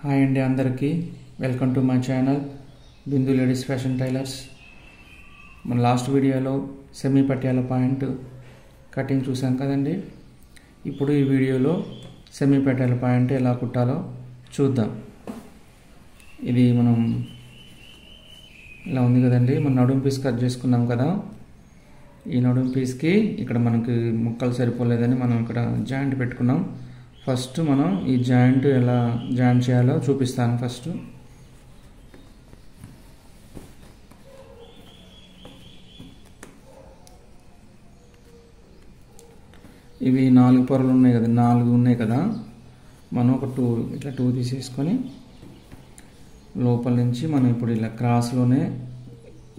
Hi అండి అందరికీ welcome to my channel Bindu ladies fashion tailors. మన లాస్ట్ వీడియోలో సెమీ పట్యాల పాయింట్ కటింగ్ చూసాం కదండి. ఇప్పుడు ఈ వీడియోలో సెమీ పట్యాల పాయింట్ ఎలా కుట్టాలో చూద్దాం. ఇది మనం ఇలా ఉంది కదండి, మన నడుము పీస్ కట్ చేసుకున్నాం కదా. ఈ నడుము పీస్కి ఇక్కడ మనకి ముక్కలు సరిపోలేదని మనం ఇక్కడ జాయింట్ పెట్టుకున్నాం. ఫస్ట్ మనం ఈ జాయింట్ ఎలా జాయింట్ చేయాలో చూపిస్తాను. ఫస్ట్ ఇవి 4 పొరలు ఉన్నాయి కదా, 4 ఉన్నాయి కదా. మనం ఒక 2 ఇట్లా 2 తీసేసుకొని లోపల నుంచి మనం ఇప్పుడు ఇలా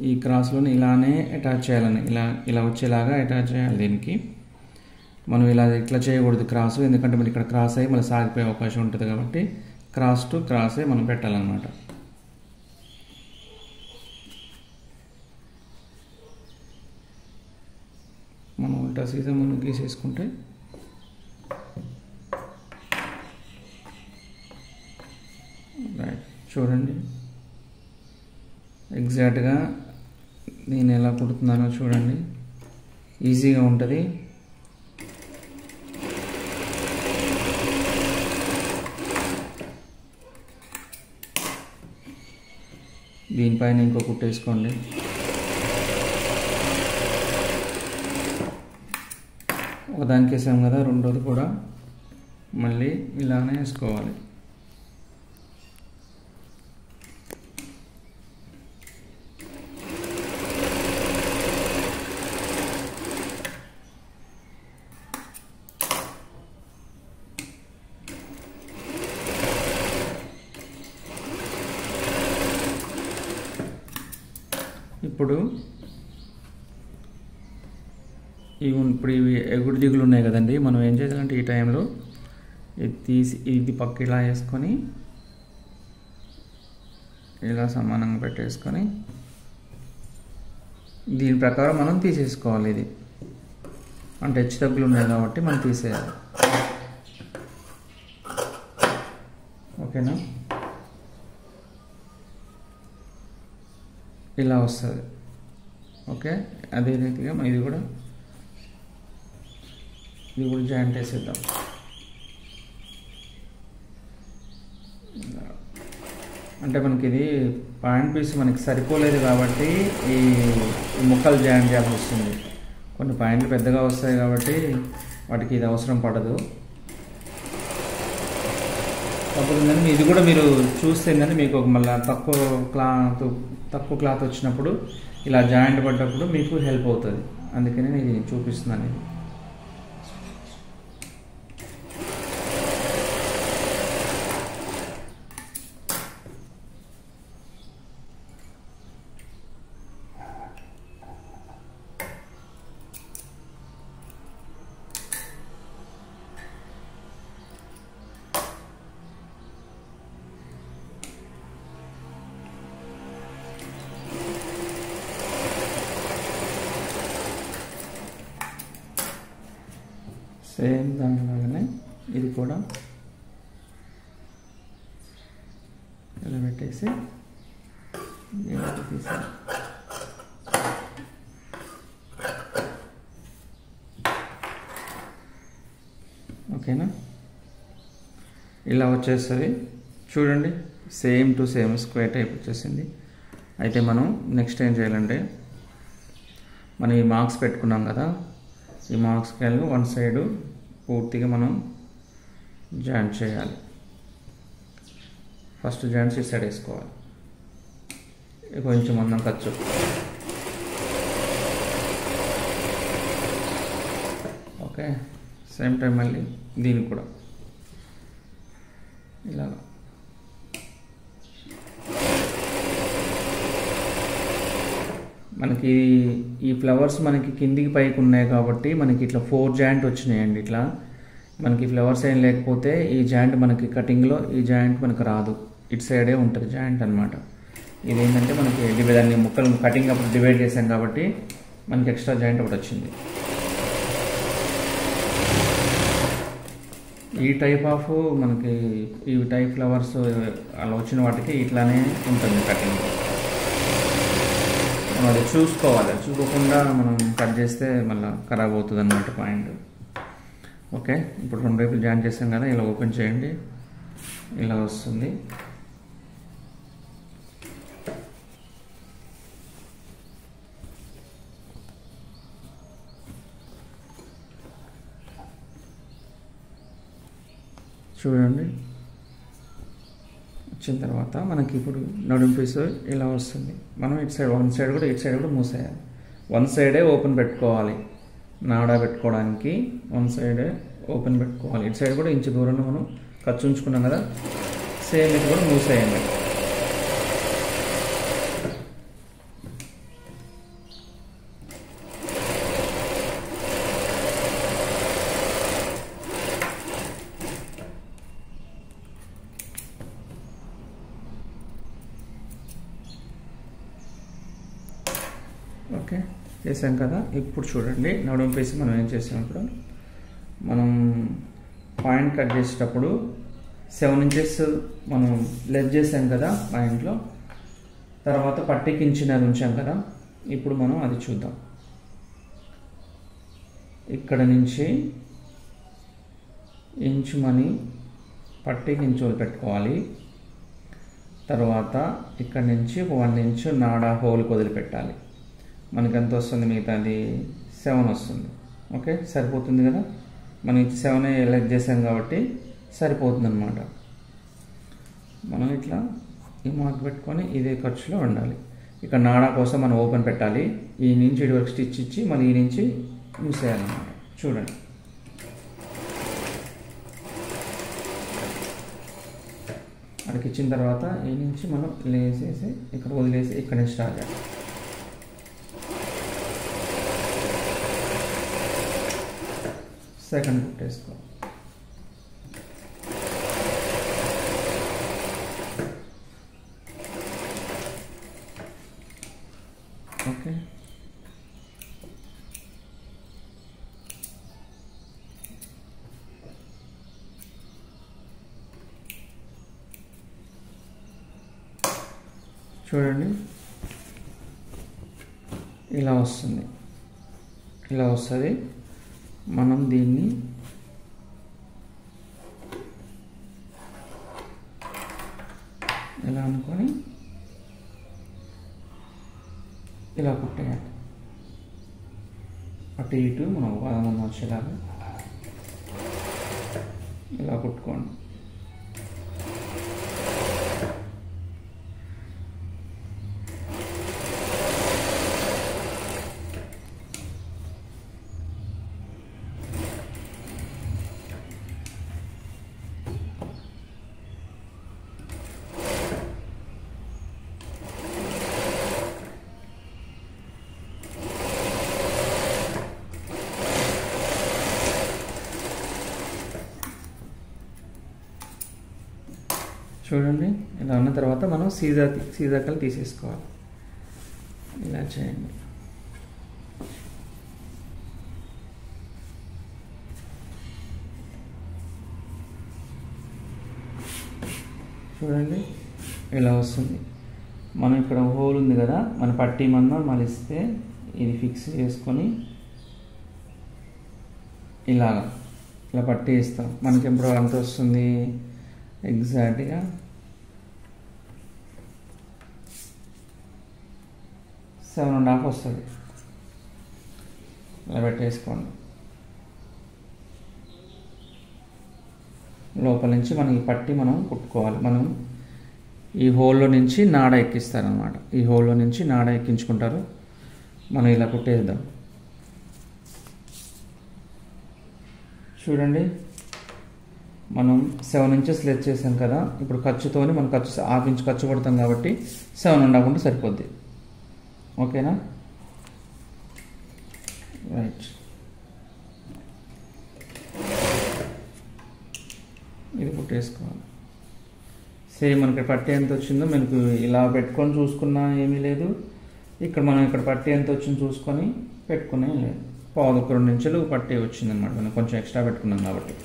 ఈ క్రాస్లోనే ఇలానే అటాచ్ చేయాలని, ఇలా వచ్చేలాగా అటాచ్ చేయాలి. దీనికి మనం ఇట్లా చేయకూడదు క్రాస్, ఎందుకంటే మరి ఇక్కడ క్రాస్ అయ్యి మళ్ళీ సాగిపోయే అవకాశం ఉంటుంది కాబట్టి క్రాస్ టు క్రాసే మనం పెట్టాలన్నమాట. మనం ఉల్టా సీజన్ మనం గీసేసుకుంటే రైట్. చూడండి ఎగ్జాక్ట్గా నేను ఎలా కుడుతున్నానో చూడండి, ఈజీగా ఉంటుంది. దీనిపైన ఇంకో కుట్టేసుకోండి. ఒకదానికి వేసాం కదా, రెండోది కూడా మళ్ళీ ఇలానే వేసుకోవాలి. ఇప్పుడు ఇవి ఎగుడు దిగులు ఉన్నాయి కదండి. మనం ఏం చేయాలంటే ఈ టైంలో ఇది తీసి ఇది పక్క ఇలా వేసుకొని ఇలా సమానంగా పెట్టేసుకొని దీని ప్రకారం మనం తీసేసుకోవాలి. ఇది అంటే హెచ్చు తగ్గులు ఉన్నాయి కాబట్టి మనం తీసేయాలి. ఓకేనా, ఇలా వస్తుంది. ఓకే, అదే రీతిగా ఇది కూడా జాయింట్ వేసేద్దాం. అంటే మనకి ఇది పాయింట్ పీస్ మనకి సరిపోలేదు కాబట్టి ఈ ముక్కలు జాయింట్ చేయాల్సి వస్తుంది. కొన్ని పాయింట్లు పెద్దగా వస్తాయి కాబట్టి వాటికి ఇది అవసరం పడదు. కాకపోతే ఇది కూడా మీరు చూస్తే ఏంటంటే మీకు మళ్ళీ తక్కువ క్లాత్ వచ్చినప్పుడు ఇలా జాయింట్ పడ్డప్పుడు మీకు హెల్ప్ అవుతుంది. అందుకని నేను ఇది చూపిస్తున్నాను. సేమ్ దానిలాగానే ఇది కూడా ఇలా పెట్టేసి తీసి ఓకేనా, ఇలా వచ్చేస్తుంది. చూడండి same to same square type వచ్చేసింది. అయితే మనం నెక్స్ట్ ఏం చేయాలంటే మనం ఈ మార్క్స్ పెట్టుకున్నాం కదా, ఈ మార్క్స్కి వెళ్ళి వన్ సైడు పూర్తిగా మనం జాయింట్ చేయాలి. ఫస్ట్ జాయింట్స్ ఈ సైడ్ వేసుకోవాలి. కొంచెం మందం ఖర్చు. ఓకే, సేమ్ టైం మళ్ళీ దీనికి కూడా ఇలా మనకి ఈ ఫ్లవర్స్ మనకి కిందికి పైకి ఉన్నాయి కాబట్టి మనకి ఇట్లా 4 జాయింట్ వచ్చినాయండి. ఇట్లా మనకి ఫ్లవర్స్ ఏం లేకపోతే ఈ జాయింట్ మనకి కటింగ్లో ఈ జాయింట్ మనకు రాదు, ఇటు సైడే ఉంటుంది జాయింట్ అనమాట. ఇదేంటంటే మనకి దాన్ని ముక్కలు కటింగ్ అప్పుడు డివైడ్ చేసాం కాబట్టి మనకి ఎక్స్ట్రా జాయింట్ ఒకటి వచ్చింది. ఈ టైప్ ఆఫ్ మనకి ఈ టైప్ ఫ్లవర్స్ అలా వచ్చిన వాటికి ఇట్లానే ఉంటుంది కటింగ్. మనం అది చూసుకోవాలి, చూసుకోకుండా మనం కట్ చేస్తే మళ్ళీ ఖరాబ్ అవుతుంది అన్నమాట పాయింట్. ఓకే, ఇప్పుడు 2 వైపులు జాయిన్ చేసాం కదా, ఇలా ఓపెన్ చేయండి, ఇలా వస్తుంది. చూడండి, వచ్చిన తర్వాత మనకి ఇప్పుడు నడుము పీస్ ఇలా వస్తుంది. మనం ఇటు సైడ్ వన్ సైడ్ కూడా ఇటు సైడ్ కూడా మూసేయాలి. వన్ సైడే ఓపెన్ పెట్టుకోవాలి, నాడా పెట్టుకోవడానికి వన్ సైడే ఓపెన్ పెట్టుకోవాలి. ఇటు సైడ్ కూడా ఇంచు దూరంలో మనం ఖర్చు ఉంచుకున్నాం కదా, సేమ్ ఇది కూడా మూసేయండి. ఓకే, చేసాం కదా. ఇప్పుడు చూడండి, నడుము పీస్ మనం ఏం చేసాం, ఇప్పుడు మనం పాయింట్ కట్ చేసేటప్పుడు 7 ఇంచెస్ మనం లెస్ చేసాం కదా పాయింట్లో, తర్వాత పట్టీకి ఇంచున్నర ఉంచాం కదా. ఇప్పుడు మనం అది చూద్దాం. ఇక్కడ నుంచి ఇంచు మని పట్టీకి ఇంచు పెట్టుకోవాలి. తర్వాత ఇక్కడ నుంచి 1 ఇంచు నాడా హోల్ వదిలిపెట్టాలి. మనకి ఎంత వస్తుంది, మిగతాది 7 వస్తుంది. ఓకే, సరిపోతుంది కదా. మనం 7 ఎలెక్ట్ చేసాం కాబట్టి సరిపోతుంది అన్నమాట. మనం ఇట్లా ఈ మార్క్ పెట్టుకొని ఇదే ఖర్చులో ఉండాలి. ఇక్కడ నాడా కోసం మనం ఓపెన్ పెట్టాలి. ఈ నుంచి ఇటు వరకు స్టిచ్ ఇచ్చి మళ్ళీ ఈ నుంచి మూసేయాలన్నమాట. చూడండి, అక్కడికి ఇచ్చిన తర్వాత ఈ నుంచి మనం లేసేసి ఇక్కడ వదిలేసి ఇక్కడ నుంచి స్టార్ట్ చేయాలి. సెకండ్ కుట్టేసుకో. ఓకే, చూడండి, ఇలా వస్తుంది, ఇలా వస్తుంది. మనం దీన్ని ఇలా అనుకొని ఇలా కుట్టేయాలి. అటు ఇటు మనం వాదన వచ్చేలాగా ఇలా కుట్టుకోండి. చూడండి, ఇలా ఉన్న తర్వాత మనం సీజాకలు తీసేసుకోవాలి. ఇలా చేయండి. చూడండి, ఇలా వస్తుంది. మనం ఇక్కడ హోల్ ఉంది కదా, మన పట్టీ మందం మలిస్తే ఇది ఫిక్స్ చేసుకొని ఇలా పట్టీ ఇస్తాం. మనకి ఎప్పుడు ఎంత వస్తుంది, ఎగ్జాక్ట్గా 7.5 వస్తుంది. ఇలా పెట్టేసుకోండి. లోపల నుంచి మనం ఈ పట్టి మనం కుట్టుకోవాలి. మనం ఈ హోల్లో నుంచి నాడ ఎక్కిస్తారనమాట. ఈ హోల్లో నుంచి నాడ ఎక్కించుకుంటారు. మనం ఇలా కుట్టేద్దాం. చూడండి, మనం 7 ఇంచెస్ లెస్ చేసాం కదా. ఇప్పుడు ఖర్చుతోని మనం ఖర్చు 1/2 ఇంచ్ ఖర్చు కొడతాం కాబట్టి 7.5 ఉంటే సరిపోద్ది. ఓకేనా, రైట్. ఇది కుట్టేసుకోవాలి. సేమ్ మనకి పట్టి ఎంత వచ్చిందో మనకు ఇలా పెట్టుకొని చూసుకున్నా ఏమీ లేదు. ఇక్కడ మనం ఇక్కడ పట్టి ఎంత వచ్చిందో చూసుకొని పెట్టుకునే లేదు. 1.5-2 ఇంచులు పట్టి వచ్చిందనమాట. మనం కొంచెం ఎక్స్ట్రా పెట్టుకున్నాం కాబట్టి.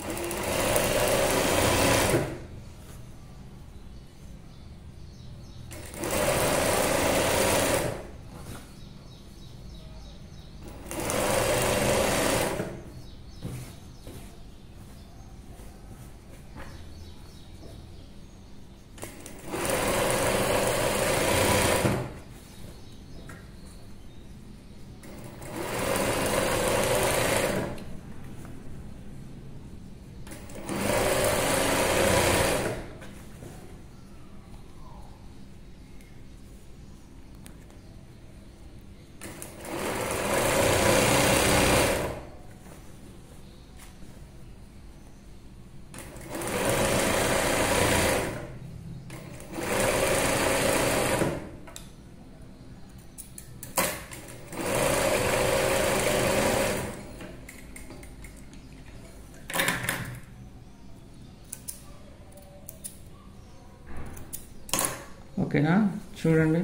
ఓకేనా, చూడండి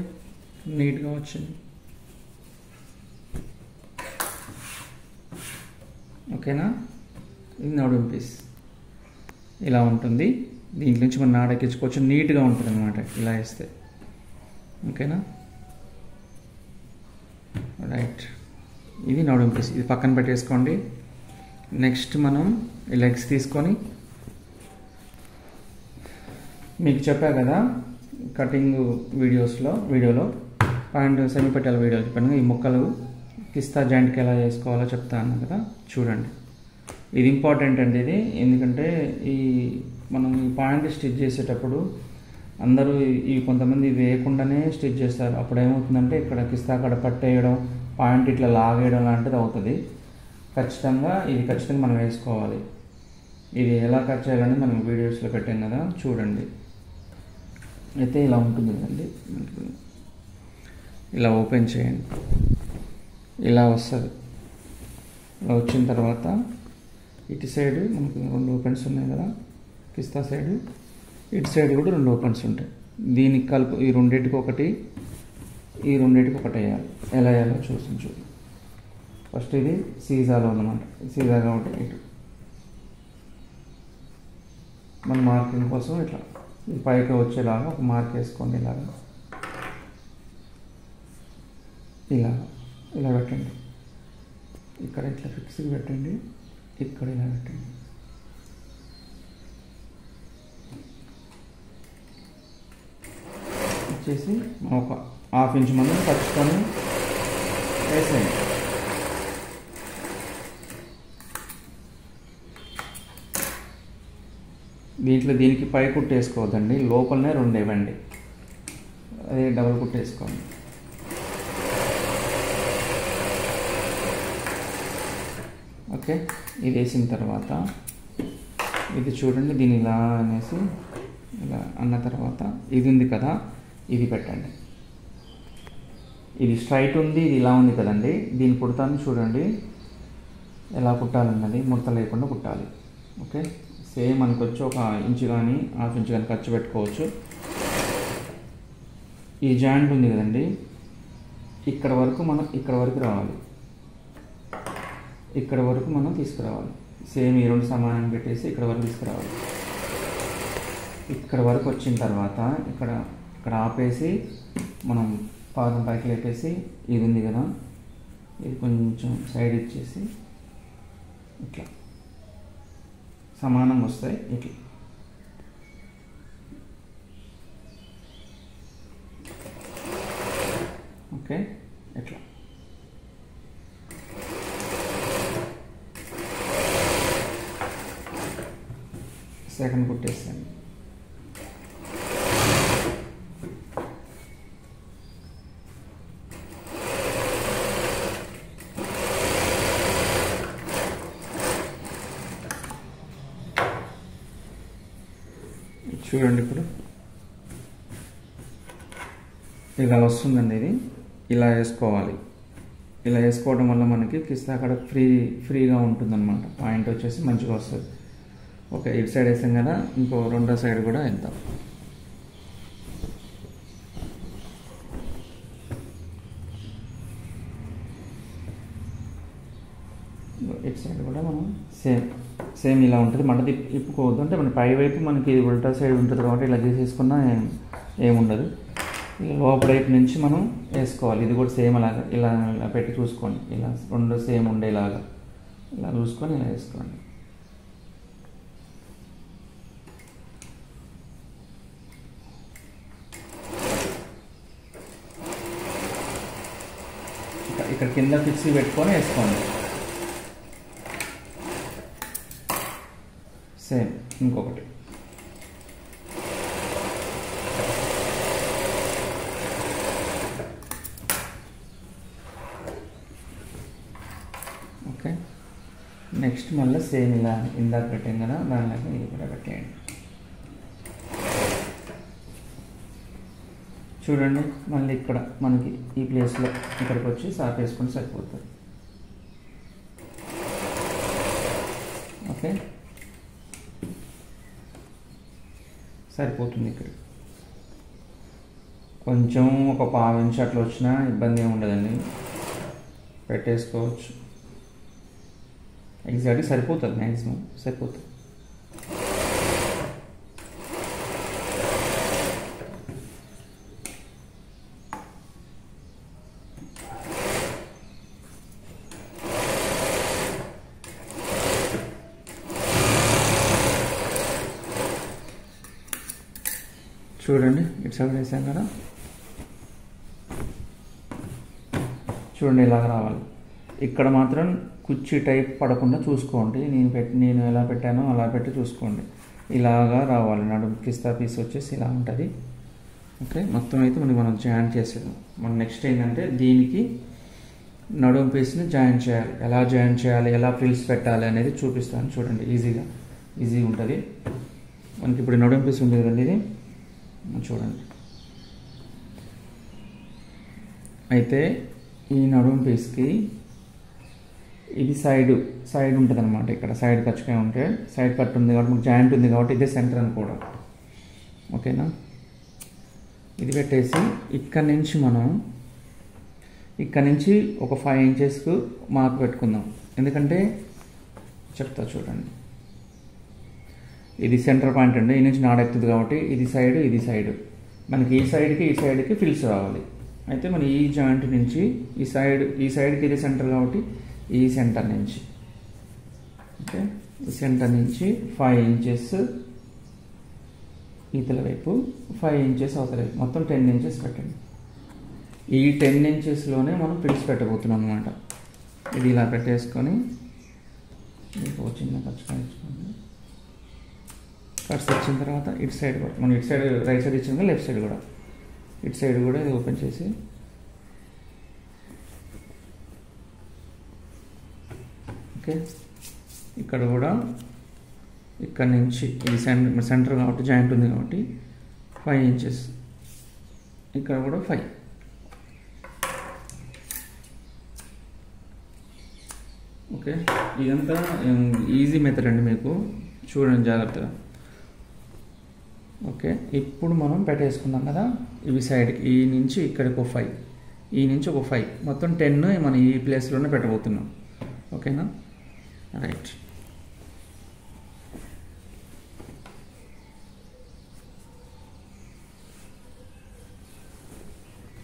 నీట్గా వచ్చింది. ఓకేనా, ఇది నడుం పీస్ ఇలా ఉంటుంది. దీంట్లో నుంచి మనం నాడెక్కించుకోవచ్చు, నీట్గా ఉంటుంది అనమాట ఇలా వేస్తే. ఓకేనా, రైట్. ఇది నడుం పీస్, ఇది పక్కన పెట్టేసుకోండి. నెక్స్ట్ మనం లెగ్స్ తీసుకొని, మీకు చెప్పా కదా కటింగ్ వీడియోలో అండ్ సెమీపెట్టాల వీడియోలో చెప్పాను, ఈ ముక్కలు కిస్తా జాయింట్కి ఎలా చేసుకోవాలో చెప్తాను కదా, చూడండి. ఇది ఇంపార్టెంట్ అండి ఇది, ఎందుకంటే మనం ఈ పాయింట్ స్టిచ్ చేసేటప్పుడు అందరూ కొంతమంది వేయకుండానే స్టిచ్ చేస్తారు. అప్పుడు ఏమవుతుందంటే ఇక్కడ కిస్తా కాడ పట్టేయడం, పాయింట్ ఇట్లా లాగేయడం లాంటిది అవుతుంది. ఖచ్చితంగా మనం వేసుకోవాలి. ఇది ఎలా కట్ చేయాలని మనం వీడియోస్లో పెట్టాం కదా, చూడండి. అయితే ఇలా ఉంటుంది కదండి, ఇలా ఓపెన్ చేయండి, ఇలా వస్తుంది. ఇలా వచ్చిన తర్వాత ఇటు సైడ్ మనకు 2 ఓపెన్స్ ఉన్నాయి కదా, కిస్తా సైడ్, ఇటు సైడ్ కూడా 2 ఓపెన్స్ ఉంటాయి. దీనికి కలుపు, ఈ రెండింటికి ఒకటి వేయాలి. ఎలా వేయాలో చూడు. ఫస్ట్ ఇది సీజాలో అన్నమాట, సీజా కాబట్టి ఇటు మన మార్కింగ్ కోసం ఇట్లా ఇది పైకి వచ్చేలాగా ఒక మార్క్ వేసుకోండి. ఇలా పెట్టండి. ఇక్కడ ఇట్లా ఫిక్స్గా పెట్టండి, ఇక్కడ ఇలా పెట్టండి. వచ్చేసి మనం ఒక 1/2 ఇంచ్ మనం ఖచ్చితంగా వేసేయండి. దీనికి పై కుట్టు వేసుకోవద్దండి, లోపలనే 2 ఇవ్వండి, అదే డబుల్ కుట్టు వేసుకోండి. ఓకే, ఇది వేసిన తర్వాత ఇది చూడండి, దీన్ని ఇలా అనేసి ఇలా అన్న తర్వాత ఇది ఉంది కదా, ఇది పెట్టండి. ఇది స్ట్రైట్ ఉంది, ఇది ఇలా ఉంది కదండి, దీన్ని కుడతాను చూడండి ఎలా కుట్టాలన్నది, ముడత లేకుండా కుట్టాలి. ఓకే, సేమ్ మనకు వచ్చి 1 ఇంచ్ కానీ 1/2 ఇంచ్ కానీ ఖర్చు పెట్టుకోవచ్చు. ఈ జాయింట్ ఉంది కదండి, ఇక్కడ వరకు రావాలి, ఇక్కడ వరకు మనం తీసుకురావాలి. సేమ్ ఈ 2 సమానంగా పెట్టేసి ఇక్కడ వరకు తీసుకురావాలి. ఇక్కడ వరకు వచ్చిన తర్వాత ఇక్కడ ఆపేసి మనం పాదం పైకి లేపేసి, ఇది ఉంది కదా, ఇది కొంచెం సైడ్ ఇచ్చేసి ఇట్లా సమానంగా వస్తాయి. ఇట్లా ఓకే, ఇట్లా సెకండ్ కుట్టేస్తాను. చూడండి, ఇప్పుడు ఇలా వస్తుందండి. ఇది ఇలా వేసుకోవాలి. ఇలా వేసుకోవడం వల్ల మనకి కిస్తా అక్కడ ఫ్రీగా ఉంటుందన్నమాట. పాయింట్ వచ్చేసి మంచిగా వస్తుంది. ఓకే, ఇటు సైడ్ వేసాం కదా, ఇంకో రెండో సైడ్ కూడా వేద్దాం. ఇటు సైడ్ కూడా మనం సేమ్ ఇలా ఉంటుంది. మళ్ళీ ఇప్పుకోవద్దు, అంటే మన పై వైపు మనకి ఉల్టా సైడ్ ఉంటుంది కాబట్టి ఇలా తీసేసుకున్నా ఏముండదు. లోపల వైపు నుంచి మనం వేసుకోవాలి. ఇది కూడా సేమ్ అలాగా ఇలా పెట్టి చూసుకోండి, ఇలా 2 సేమ్ ఉండేలాగా ఇలా చూసుకొని ఇలా వేసుకోండి. ఇక్కడ కింద ఫిక్స్ పెట్టుకొని వేసుకోండి. సేమ్ ఇంకొకటి ఓకే. నెక్స్ట్ మళ్ళీ సేమ్ ఇలా ఇందాక పెట్టాం కదా, దానిలాగా ఇది కూడా పెట్టేయండి. చూడండి, మళ్ళీ ఇక్కడ మనకి ఈ ప్లేస్లో ఇక్కడికి వచ్చి సాప్ వేసుకొని సరిపోతుంది. ఓకే, సరిపోతుంది. ఇక్కడ కొంచెం ఒక పావు ఇంచు అట్లా వచ్చినా ఇబ్బంది ఏమి ఉండదండి, పెట్టేసుకోవచ్చు. ఎగ్జాక్ట్గా సరిపోతుంది, మ్యాక్సిమం సరిపోతుంది. చూడండి ఇటు సైడ్ వేసాం కదా, చూడండి ఇలాగ రావాలి. ఇక్కడ మాత్రం కుర్చీ టైప్ పడకుండా చూసుకోండి, నేను ఎలా పెట్టానో అలా పెట్టి చూసుకోండి. ఇలాగా రావాలి, నడుము కిస్తా పీస్ వచ్చేసి ఇలా ఉంటుంది. ఓకే, మొత్తం అయితే మనం జాయింట్ చేసేద్దాం. మనం నెక్స్ట్ ఏంటంటే దీనికి నడుము పీస్ని జాయింట్ చేయాలి. ఎలా జాయింట్ చేయాలి, ఎలా ఫ్రిల్స్ పెట్టాలి అనేది చూపిస్తాను. చూడండి ఈజీగా ఉంటుంది మనకి. ఇప్పుడు నడుము పీస్ ఉంది కదండి, ఇది చూడండి. అయితే ఈ నడుము పీస్కి ఇది సైడ్ ఉంటుంది అనమాట. ఇక్కడ సైడ్ ఖర్చుగా ఉంటే సైడ్ కట్ ఉంది కాబట్టి మనకు జాయింట్ ఉంది కాబట్టి ఇదే సెంటర్ అనుకోవడం. ఓకేనా, ఇది పెట్టేసి ఇక్కడ నుంచి ఒక 5 ఇంచెస్కు మార్క్ పెట్టుకుందాం. ఎందుకంటే చెప్తా చూడండి, ఇది సెంటర్ పాయింట్ అండి. ఈ నుంచి నాడెక్కుతుంది కాబట్టి ఇది సైడ్ మనకి ఈ సైడ్కి ఫిల్స్ రావాలి. అయితే మన ఈ జాయింట్ నుంచి ఈ సైడ్కి ఇది సెంటర్ కాబట్టి ఈ సెంటర్ నుంచి, ఓకే, ఈ సెంటర్ నుంచి 5 ఇంచెస్ ఈతల వైపు, 5 ఇంచెస్ అవతల వైపు, మొత్తం 10 ఇంచెస్ పెట్టండి. ఈ 10 ఇంచెస్లోనే మనం ఫిల్స్ పెట్టబోతున్నాం అనమాట. ఇది ఇలా పెట్టేసుకొని మీకు చిన్న ఖర్చుకోండి. కట్స్ వచ్చిన తర్వాత ఇటు సైడ్ కూడా మనం ఇటు సైడ్ రైట్ సైడ్ ఇచ్చాం, లెఫ్ట్ సైడ్ కూడా ఇటు సైడ్ కూడా ఇది ఓపెన్ చేసి ఓకే. ఇక్కడ కూడా ఇక్కడ నుంచి ఇది సెంటర్ కాబట్టి జాయింట్ ఉంది కాబట్టి 5 ఇంచెస్, ఇక్కడ కూడా 5. ఓకే, ఇదంతా ఈజీ మెథడ్ అండి, మీకు చూడండి జాగ్రత్తగా. ఓకే, ఇప్పుడు మనం పెట్టేసుకున్నాం కదా, ఇవి సైడ్కి ఈ నుంచి ఇక్కడికి ఒక 5, ఈ నుంచి ఒక 5, మొత్తం 10 మనం ఈ ప్లేస్లోనే పెట్టబోతున్నాం. ఓకేనా, రైట్.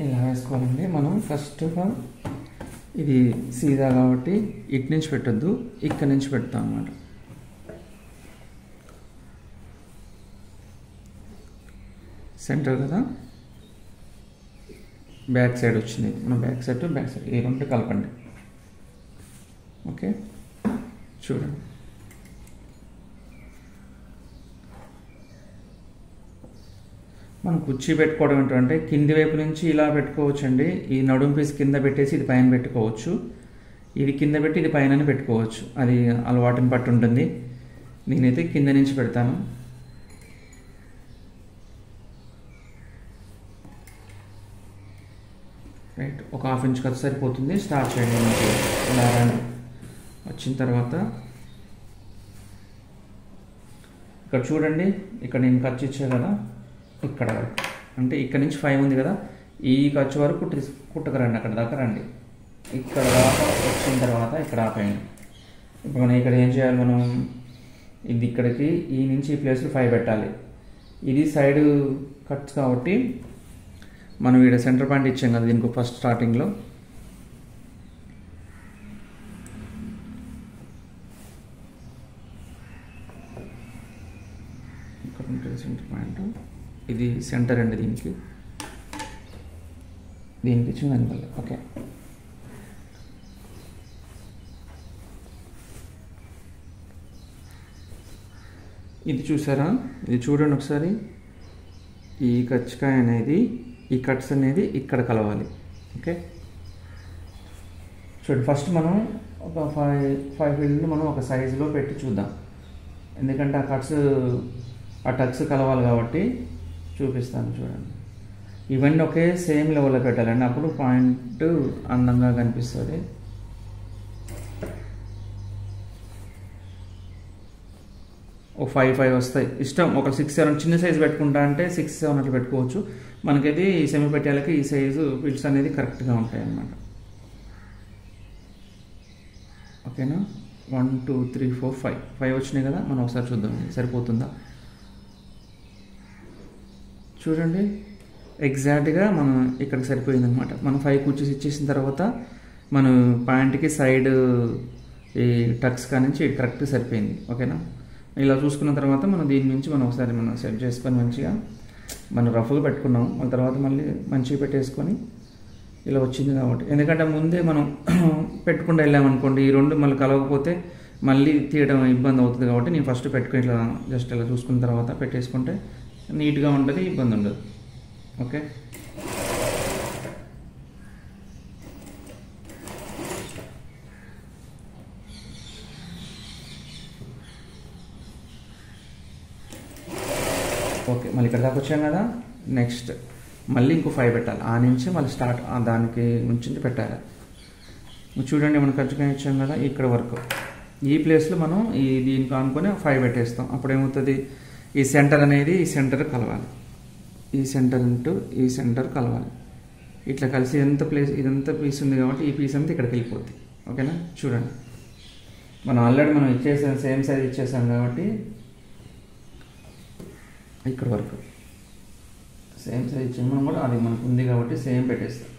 ఇలా వేసుకోవాలండి. మనం ఫస్ట్ ఆఫ్ ఆల్ ఇది సీదా కాబట్టి ఇటు నుంచి పెట్టద్దు, ఇక్కడ నుంచి పెడతాం అన్నమాట. సెంటర్ కదా, బ్యాక్ సైడ్ వచ్చింది, మనం బ్యాక్ సైడ్ ఈ రెండు కలపండి. ఓకే, చూడండి. మనం కుర్చీ పెట్టుకోవడం ఏంటంటే కింది వైపు నుంచి ఇలా పెట్టుకోవచ్చు అండి. ఈ నడుము పీస్ కింద పెట్టేసి ఇది పైన పెట్టుకోవచ్చు, ఇది కింద పెట్టి ఇది పైన పెట్టుకోవచ్చు. అది అలవాటుని బట్టి ఉంటుంది. నేనైతే కింద నుంచి పెడతాను. రైట్, ఒక 1/2 ఇంచ్ ఖర్చు సరిపోతుంది. స్టార్ట్ చేయండి నుంచి ఇలా వచ్చిన తర్వాత ఇక్కడ చూడండి, ఇక్కడ నేను ఖర్చు ఇచ్చాను కదా, ఇక్కడ వరకు అంటే ఇక్కడ నుంచి 5 ఉంది కదా, ఈ ఖర్చు వరకు కుట్టకరండి, అక్కడ దాకా రండి. ఇక్కడ దాకా వచ్చిన తర్వాత ఇక్కడ ఆపేయండి. ఇప్పుడు మనం ఇక్కడ ఏం చేయాలి, మనం ఇది ఇక్కడికి ఈ నుంచి ఈ ప్లేస్లో 5 పెట్టాలి. ఇది సైడ్ కట్స్ కాబట్టి మనం ఇక్కడ సెంటర్ పాయింట్ ఇచ్చాం కదా దీనికి ఫస్ట్ స్టార్టింగ్లో. ఇక్కడ ఉంటుంది సెంటర్ పాయింట్, ఇది సెంటర్ అండి దీనికి ఇచ్చిన దానివల్ల. ఓకే, ఇది చూసారా, ఇది చూడండి ఒకసారి. ఈ కచ్చకాయ అనేది ఈ కట్స్ అనేది ఇక్కడ కలవాలి. ఓకే, చూడండి. ఫస్ట్ మనం ఒక 5 ఫీల్డ్ని మనం ఒక సైజులో పెట్టి చూద్దాం, ఎందుకంటే ఆ టక్స్ కలవాలి కాబట్టి చూపిస్తాను. చూడండి, ఇవన్నీ ఒకే సేమ్ లెవెల్లో పెట్టాలండి, అప్పుడు పాయింట్ అందంగా కనిపిస్తుంది. ఒక 5 వస్తాయి. ఇష్టం ఒక 6, 7 చిన్న సైజు పెట్టుకుంటా అంటే 6, 7 అట్లా పెట్టుకోవచ్చు. మనకైతే ఈ సెమీ పట్యాలకి ఈ సైజు ఫిల్స్ అనేది కరెక్ట్గా ఉంటాయి అన్నమాట. ఓకేనా, 1 2 3 4 5 వచ్చినాయి కదా. మనం ఒకసారి చూద్దాం సరిపోతుందా. చూడండి ఎగ్జాక్ట్గా మనం ఇక్కడికి సరిపోయిందనమాట. మనం 5 కుర్చీస్ ఇచ్చేసిన తర్వాత మనం ప్యాంట్కి సైడ్ ఈ టక్స్ కానించి కరెక్ట్గా సరిపోయింది. ఓకేనా, ఇలా చూసుకున్న తర్వాత మనం దీని నుంచి మనం ఒకసారి మనం సెట్ చేసుకొని మంచిగా మనం రఫ్గా పెట్టుకున్నాం. మళ్ళీ తర్వాత మళ్ళీ మంచిగా పెట్టేసుకొని ఇలా వచ్చింది కాబట్టి, ఎందుకంటే ముందే మనం పెట్టుకుంటూ వెళ్ళామనుకోండి ఈ రెండు మళ్ళీ కలవకపోతే మళ్ళీ తీయడం ఇబ్బంది అవుతుంది. కాబట్టి నేను ఫస్ట్ పెట్టుకుని ఇట్లా జస్ట్ ఇలా చూసుకున్న తర్వాత పెట్టేసుకుంటే నీట్గా ఉంటుంది, ఇబ్బంది ఉండదు. ఓకే, ఓకే మళ్ళీ ఇక్కడ దాకా వచ్చాం కదా. నెక్స్ట్ మళ్ళీ ఇంకో 5 పెట్టాలి. ఆ నుంచి మళ్ళీ స్టార్ట్ దానికి నుంచి పెట్టాలి. చూడండి మనం ఖర్చుగా ఇచ్చాం కదా ఇక్కడ వరకు. ఈ ప్లేస్లో మనం దీనికి అనుకొని 5 పెట్టేస్తాం. అప్పుడు ఏమవుతుంది, ఈ సెంటర్ అనేది ఈ సెంటర్ కలవాలి, ఈ సెంటర్ ఇంటూ ఈ సెంటర్ కలవాలి. ఇట్లా కలిసి ఎంత ప్లేస్ ఇదంతా పీస్ ఉంది కాబట్టి ఈ పీస్ అంతా ఇక్కడికి వెళ్ళిపోద్ది. ఓకేనా, చూడండి మనం ఆల్రెడీ మనం ఇచ్చేసాం, సేమ్ సైజ్ ఇచ్చేసాం కాబట్టి ఇక్కడ వరకు సేమ్ సైజ్ ఇచ్చాము. మనం కూడా అది మనకు ఉంది కాబట్టి సేమ్ పెట్టేస్తాం.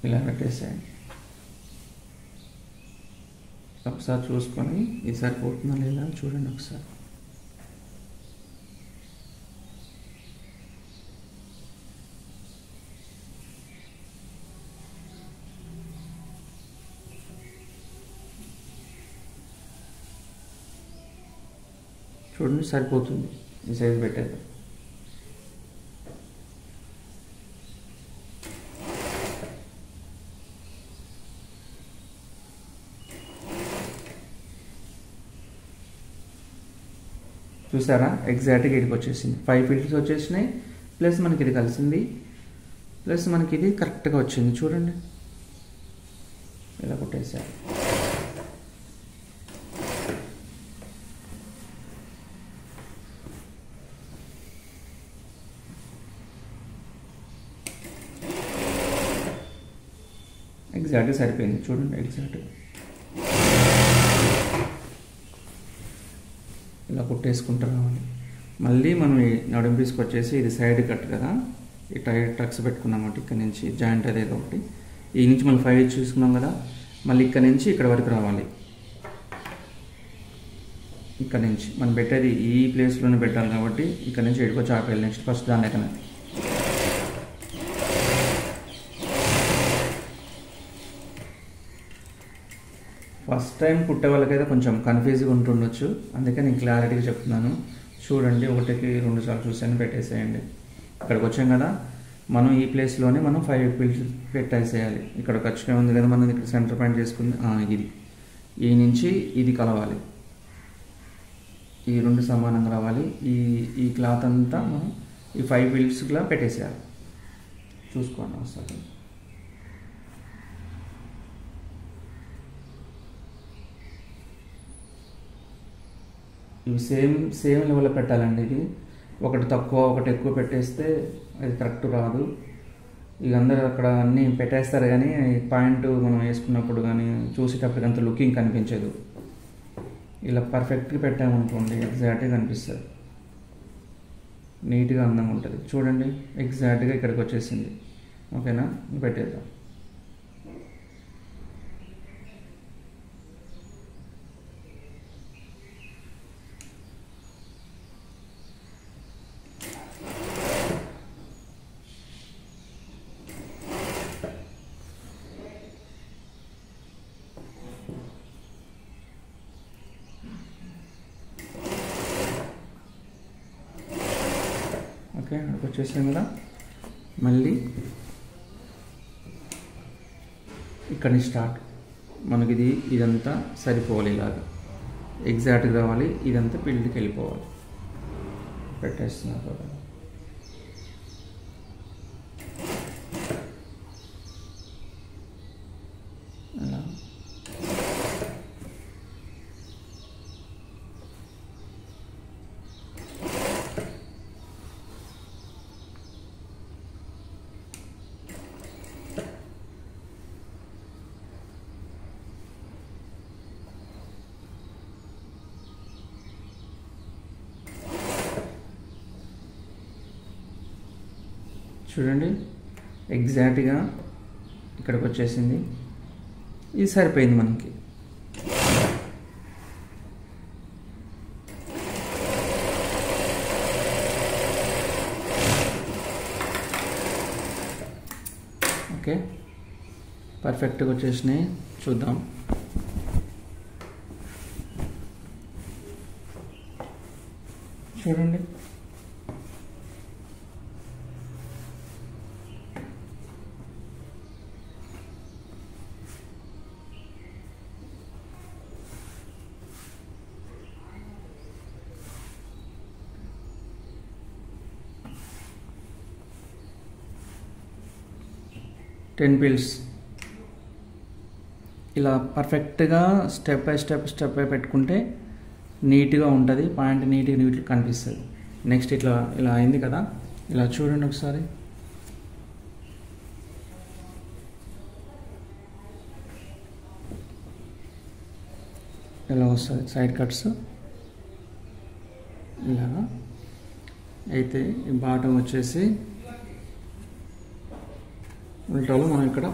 ఇలా పెట్టేసేయండి. ఒకసారి చూసుకొని ఇది సరిపోతుందా లేదా చూడండి ఒకసారి. చూడండి సరిపోతుంది ఈ సైజ్ పెట్టేది. చూసారా ఎగ్జాక్ట్గా ఇక్కడికి వచ్చేసింది. 5 ఫిల్స్ వచ్చేసినాయి, ప్లస్ మనకి ఇది కలిసింది, ప్లస్ మనకి ఇది కరెక్ట్గా వచ్చింది. చూడండి ఇలా కొట్టేసారు. ఎగ్జాక్ట్గా సరిపోయింది. చూడండి ఎగ్జాక్ట్గా ఇలా కుట్టేసుకుంటూ రావాలి. మళ్ళీ మనం ఈ నడుము పీస్కి వచ్చేసి ఇది సైడ్ కట్ కదా, ఈ టక్స్ పెట్టుకున్నామాట. ఇక్కడ నుంచి జాయింట్ అదే కాబట్టి ఈ నుంచి మనం 5 చూసుకున్నాం కదా. మళ్ళీ ఇక్కడ నుంచి ఇక్కడ వరకు రావాలి. ఇక్కడ నుంచి మనం పెట్టేది ఈ ప్లేస్లోనే పెట్టాలి కాబట్టి ఇక్కడ నుంచి ఎడుకొచ్చి ఆపేయాలి. నెక్స్ట్ ఫస్ట్ దాని లెక్కన ఫస్ట్ టైం కుట్టే వాళ్ళకైతే కొంచెం కన్ఫ్యూజ్గా ఉంటుండొచ్చు, అందుకే నేను క్లారిటీగా చెప్తున్నాను. చూడండి 1కి 2 సార్లు చూసాను, పెట్టేసేయండి. ఇక్కడికి వచ్చాం కదా, మనం ఈ ప్లేస్లోనే మనం 5 ఫిల్స్ పెట్టేసేయాలి. ఇక్కడ ఖర్చుగా ఉంది కదా, మనం ఇక్కడ సెంటర్ పాయింట్ చేసుకుంది ఇది. ఈ నుంచి ఇది కలవాలి, ఈ 2 సమానంగా రావాలి. ఈ క్లాత్ అంతా మనం ఈ 5 ఫిల్స్లా పెట్టేసేయాలి. చూసుకోండి ఒకసారి. ఇవి సేమ్ లెవెల్లో పెట్టాలండి. ఇది ఒకటి తక్కువ ఒకటి ఎక్కువ పెట్టేస్తే అది కరెక్ట్ రాదు. ఇక అందరూ అక్కడ అన్నీ పెట్టేస్తారు కానీ పాయింట్ మనం వేసుకున్నప్పుడు కానీ చూసేటప్పుడు అంత లుకింగ్ కనిపించదు. ఇలా పర్ఫెక్ట్గా పెట్టామనుకోండి ఎగ్జాక్ట్గా కనిపిస్తుంది, నీట్గా అందంగా ఉంటుంది. చూడండి ఎగ్జాక్ట్గా ఇక్కడికి వచ్చేసింది. ఓకేనా, పెట్టేద్దాం. ఓకే అక్కడికి వచ్చేసాం కదా. మళ్ళీ ఇక్కడి నుంచి స్టార్ట్ మనకి ఇదంతా సరిపోవాలి, ఇలాగా ఎగ్జాక్ట్గా రావాలి. ఇదంతా ఫీల్డ్కి వెళ్ళిపోవాలి. పెట్టేస్తున్నా కూడా. అలా చూడండి, ఎగ్జాక్ట్గా ఇక్కడికి వచ్చేసింది. ఇది సరిపోయింది మనకి. ఓకే, పర్ఫెక్ట్గా వచ్చేసినాయి. చూద్దాం. చూడండి, టెన్ పీల్స్ ఇలా పర్ఫెక్ట్గా స్టెప్ బై స్టెప్ పెట్టుకుంటే నీట్గా ఉంటుంది. పాయింట్ నీట్గా కనిపిస్తుంది. నెక్స్ట్ ఇలా అయింది కదా, ఇలా చూడండి ఒకసారి. ఇలా వస్తుంది సైడ్ కట్స్ ఇలాగా. అయితే ఈ బాటమ్ వచ్చేసి ఉల్టాలో మనం ఇక్కడ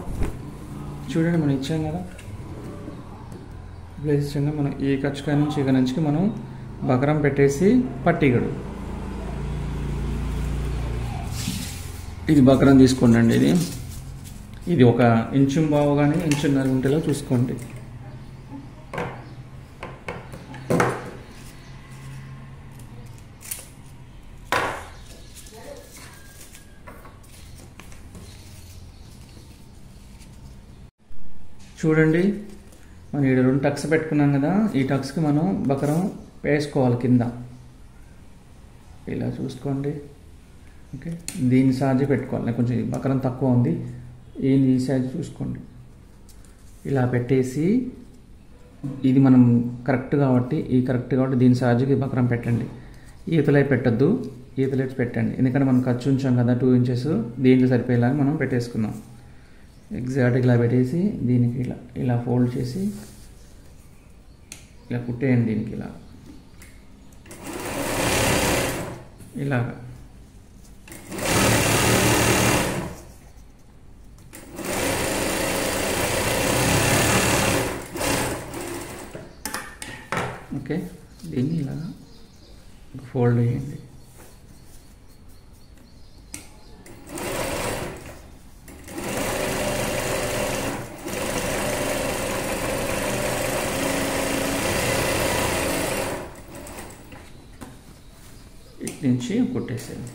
చూడండి, మనం ఇచ్చాం కదా ప్లేస్ ఇచ్చాం. మనం ఈ కచ్చకాయ నుంచి ఇక నుంచి మనం బకరం పెట్టేసి పట్టిగడు. ఇది బకరం తీసుకోండి అండి. ఇది ఒక ఇంచు బావు కానీ ఇంచున్నర ఉంటేలా చూసుకోండి. చూడండి, మనం ఇక్కడ 2 టక్స్ పెట్టుకున్నాం కదా, ఈ టక్స్కి మనం బకరం వేసుకోవాలి కింద. ఇలా చూసుకోండి. ఓకే, దీని సైజు పెట్టుకోవాలి. కొంచెం బకరం తక్కువ ఉంది, ఈ సైజు చూసుకోండి. ఇలా పెట్టేసి ఇది మనం కరెక్ట్ కాబట్టి దీని సైజుకి బకరం పెట్టండి. ఈతలై పెట్టద్దు, ఈతలై పెట్టండి. ఎందుకంటే మనం ఖర్చు ఉంచాం కదా 2 ఇంచెస్, దీంట్లో సరిపోయేలాగా మనం పెట్టేసుకుందాం. ఎగ్జాక్ట్గా ఇలా పెట్టేసి దీనికి ఇలా ఫోల్డ్ చేసి ఇలా కుట్టేయండి. దీనికి ఇలాగా ఓకే, దీన్ని ఇలాగా ఫోల్డ్ చేయండి. నుంచి కుట్టేసేది.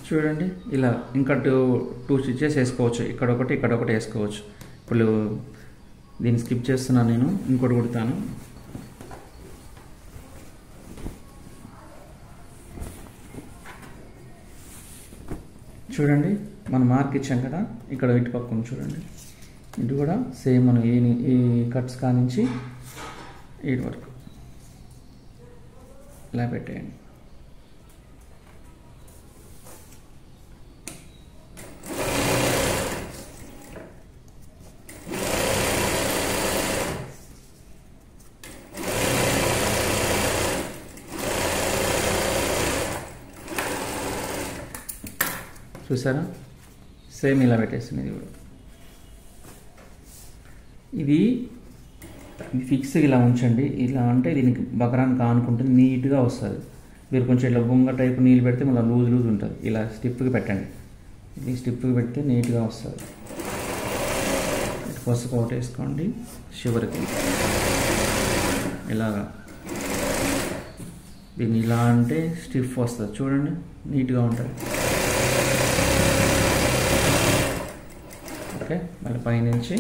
చూడండి, ఇలా ఇంకా 2 స్టిచెస్ వేసుకోవచ్చు. ఇక్కడ ఒకటి వేసుకోవచ్చు. ఇప్పుడు దీన్ని స్కిప్ చేస్తున్నాను నేను, ఇంకోటి కుడతాను. చూడండి, మనం మార్క్ ఇచ్చాం కదా, ఇక్కడ ఇటు పక్కన చూడండి. ఇటు కూడా సేమ్ మనం ఈ కట్స్ కానించి ఇటు వరకు ఇలా పెట్టేయండి. చూసారా, సేమ్ ఇలా పెట్టేస్తుంది. ఇది ఫిక్స్గా ఇలా ఉంచండి. ఇలా అంటే దీనికి బకరానికి ఆనుకుంటుంది, నీట్గా వస్తుంది. మీరు కొంచెం ఇట్లా బొంగ టైప్ నీళ్ళు పెడితే మళ్ళీ లూజ్ ఉంటుంది. ఇలా స్టిప్కి పెట్టండి. ఇది స్టిప్కి పెడితే నీట్గా వస్తుంది. పసుపు ఒకటి వేసుకోండి చివరికి. ఇలాగా దీన్ని ఇలా అంటే స్టిఫ్ వస్తుంది. చూడండి, నీట్గా ఉంటుంది. ఓకే, మళ్ళీ పైనుంచి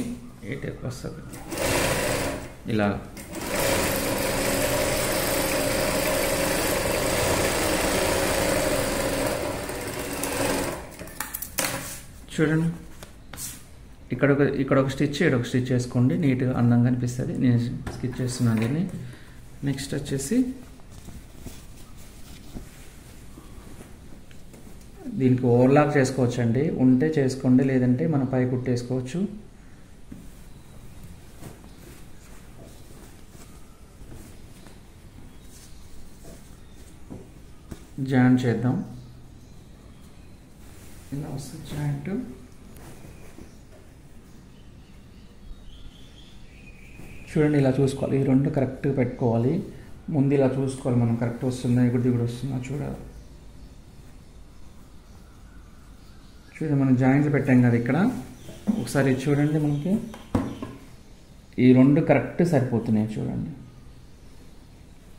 ఈ టైప్ వస్తుంది ఇలా. చూడండి, ఇక్కడ ఒక స్టిచ్, ఇక్కడ ఒక స్టిచ్ వేసుకోండి, నీట్గా అందంగా అనిపిస్తుంది. నేను స్టిచ్ చేస్తున్నాను దీన్ని. నెక్స్ట్ వచ్చేసి దీనికి ఓవర్లాక్ చేసుకోవచ్చండి, ఉంటే చేసుకోండి, లేదంటే మన పై కుట్టేసుకోవచ్చు. జాయింట్ చేద్దాం. ఇలా వస్తుంది జాయింట్. చూడండి, ఇలా చూసుకోవాలి, ఈ రెండు కరెక్ట్గా పెట్టుకోవాలి. ముందు ఇలా చూసుకోవాలి మనం, కరెక్ట్ వస్తుందా, ఎగుడు వస్తుందా చూడాలి. చూడండి, మనం జాయింట్లు పెట్టాం కదా ఇక్కడ, ఒకసారి చూడండి, మనకి ఈ రెండు కరెక్ట్ సరిపోతున్నాయి. చూడండి,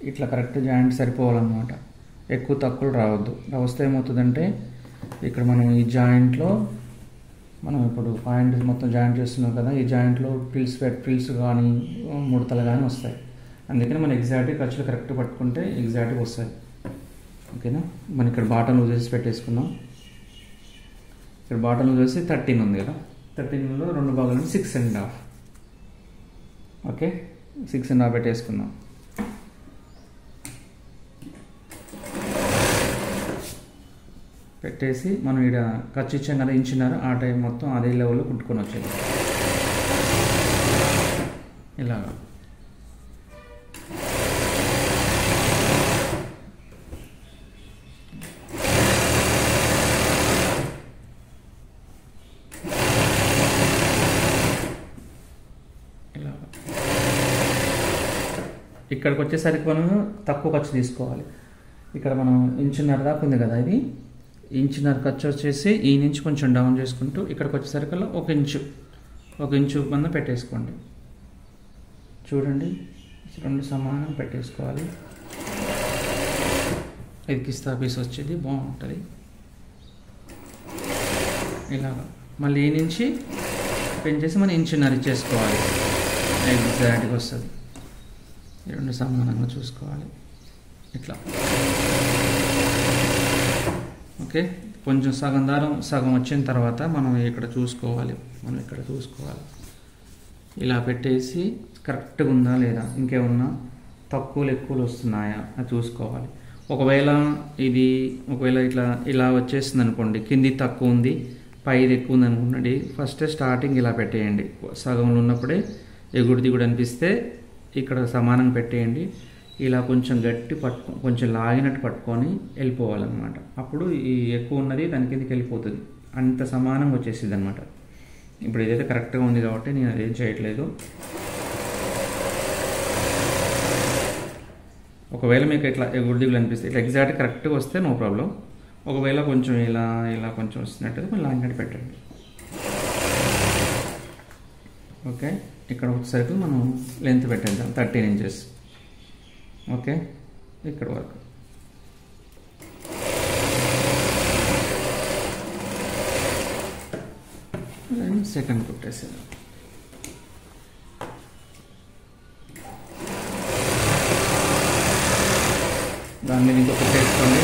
ఇట్లా కరెక్ట్ జాయింట్ సరిపోవాలన్నమాట, ఎక్కువ తక్కువలు రావద్దు. వస్తే ఏమవుతుందంటే ఇక్కడ మనం ఈ జాయింట్లో మనం ఇప్పుడు పాయింట్ మొత్తం జాయింట్ చేస్తున్నాం కదా, ఈ జాయింట్లో పిల్స్ కానీ ముడతలు కానీ వస్తాయి. అందుకని మనం ఎగ్జాక్ట్గా ఖర్చులు కరెక్ట్ పట్టుకుంటే ఎగ్జాక్ట్గా వస్తాయి. ఓకేనా, మనం ఇక్కడ బాటమ్ లూజ్ చేసి పెట్టేసుకున్నాం. ఇక్కడ బాటమ్ లూజ్ చేసి 13 ఉంది కదా, 13లో 2 భాగాలు 6.5. ఓకే, 6.5 పెట్టేసుకుందాం. పెట్టేసి మనం ఇక్కడ ఖర్చు ఇచ్చాం కదా, ఇంచున్నర, ఆ టైం మొత్తం అదే లెవెల్లో కుట్టుకొని వచ్చేది ఇలాగా. ఇక్కడికి వచ్చేసరికి మనం తక్కువ ఖర్చు తీసుకోవాలి. ఇక్కడ మనం ఇంచున్నర దాకా ఉంది కదా, ఇది ఇంచున్నర ఖర్చు వచ్చేసి ఈ నుంచి కొంచెం డౌన్ చేసుకుంటూ ఇక్కడికి వచ్చేసరికల్లా 1 ఇంచు మంద పెట్టేసుకోండి. చూడండి, 2 సమానం పెట్టేసుకోవాలి. ఇది కిస్తా పీస్ వచ్చేది బాగుంటుంది ఇలాగా. మళ్ళీ ఈ నుంచి పెంచేసి మనం ఇంచున్నర ఇచ్చేసుకోవాలి, ఎగ్జాక్ట్గా వస్తుంది. 2 సమానంగా చూసుకోవాలి ఇట్లా. ఓకే, కొంచెం సగం దారం సగం వచ్చిన తర్వాత మనం ఇక్కడ చూసుకోవాలి, ఇలా పెట్టేసి కరెక్ట్గా ఉందా లేదా, ఇంకేమన్నా తక్కువలు ఎక్కువలు వస్తున్నాయా అది చూసుకోవాలి. ఒకవేళ ఇలా వచ్చేస్తుంది అనుకోండి, కింది తక్కువ ఉంది పైది ఎక్కువ ఉంది అనుకోండి, ఫస్ట్ స్టార్టింగ్ ఇలా పెట్టేయండి. సగంలో ఉన్నప్పుడే ఎగుడు దిగుడు అనిపిస్తే ఇక్కడ సమానంగా పెట్టేయండి. ఇలా కొంచెం గట్టి కొంచెం లాగినట్టు పట్టుకొని వెళ్ళిపోవాలన్నమాట. అప్పుడు ఈ ఎక్కువ ఉన్నది దాని కిందకి వెళ్ళిపోతుంది, అంత సమానంగా వచ్చేసింది అనమాట. ఇప్పుడు ఇదైతే కరెక్ట్గా ఉంది కాబట్టి నేను అదేం చేయట్లేదు. ఒకవేళ మీకు ఇట్లా గుడ్దిగులు అనిపిస్తే ఇట్లా ఎగ్జాక్ట్ కరెక్ట్గా వస్తే నో ప్రాబ్లం. ఒకవేళ కొంచెం ఇలా కొంచెం వస్తున్నట్టు కొంచెం లాగినట్టు పెట్టండి. ఓకే, ఇక్కడ వచ్చేసరికి మనం లెంత్ పెట్టేద్దాం 13 ఇంచెస్. ఓకే, ఇక్కడ వరకు. సెకండ్ కుట్టేసేద్దాం. దాని మీద ఇంకొక కుట్టేసుకోండి.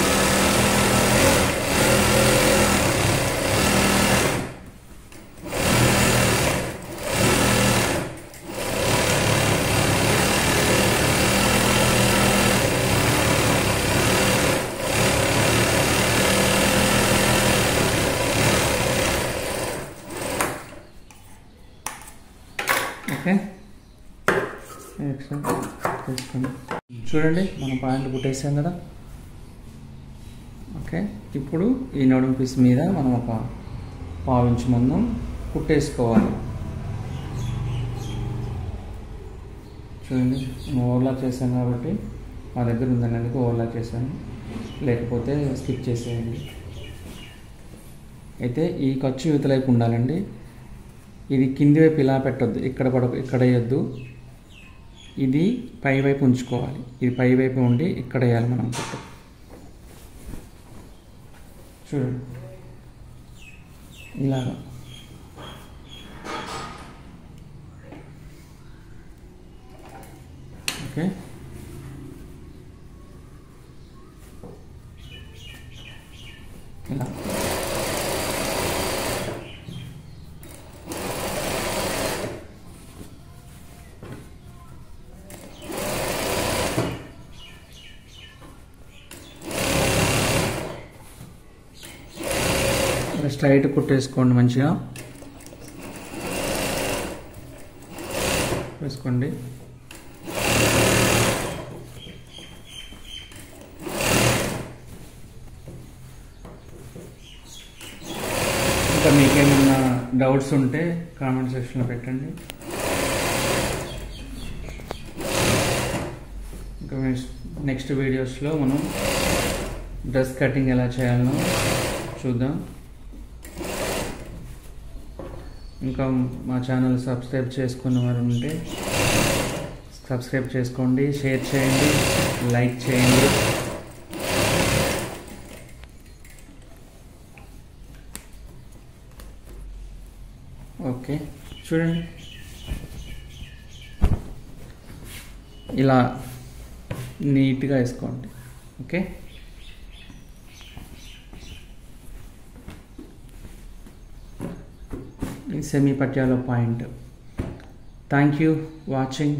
ఓకే, చూడండి మనం పాయింట్ కుట్టేసాం కదా. ఓకే, ఇప్పుడు ఈ నడుము పీస్ మీద మనం ఒక 1/2 ఇంచు మందం కుట్టేసుకోవాలి. చూడండి, ఓవర్లాక్ చేశాను కాబట్టి మా దగ్గర ఉందనేందుకు ఓవర్లాక్ చేశాను, లేకపోతే స్కిప్ చేసేయండి. అయితే ఈ ఖర్చు యువతల వైపు ఉండాలండి. ఇది కింది వైపు ఇలా పెట్టొద్దు, ఇక్కడ వేయద్దు, ఇది పై వైపు ఉంచుకోవాలి. ఇది పై వైపు ఉండి ఇక్కడ వేయాలి మనం కుట్టు. చూడండి ఇలాగా. ఓకే, ఇలా స్ట్రైట్ కుట్టేసుకోండి, మంచిగా వేసుకోండి. ఇంకా మీకేమన్నా డౌట్స్ ఉంటే కామెంట్ సెక్షన్లో పెట్టండి. ఇంకా నెక్స్ట్ వీడియోస్లో మనం డ్రెస్ కటింగ్ ఎలా చేయాలో చూద్దాం. ఇంకా మా ఛానల్ సబ్స్క్రైబ్ చేసుకున్న వారు ఉంటే సబ్స్క్రైబ్ చేసుకోండి, షేర్ చేయండి, లైక్ చేయండి. ఓకే, చూడండి ఇలా నీట్గా వేసుకోండి. ఓకే, సెమీ పట్యాలో పాయింట్. Thank you watching.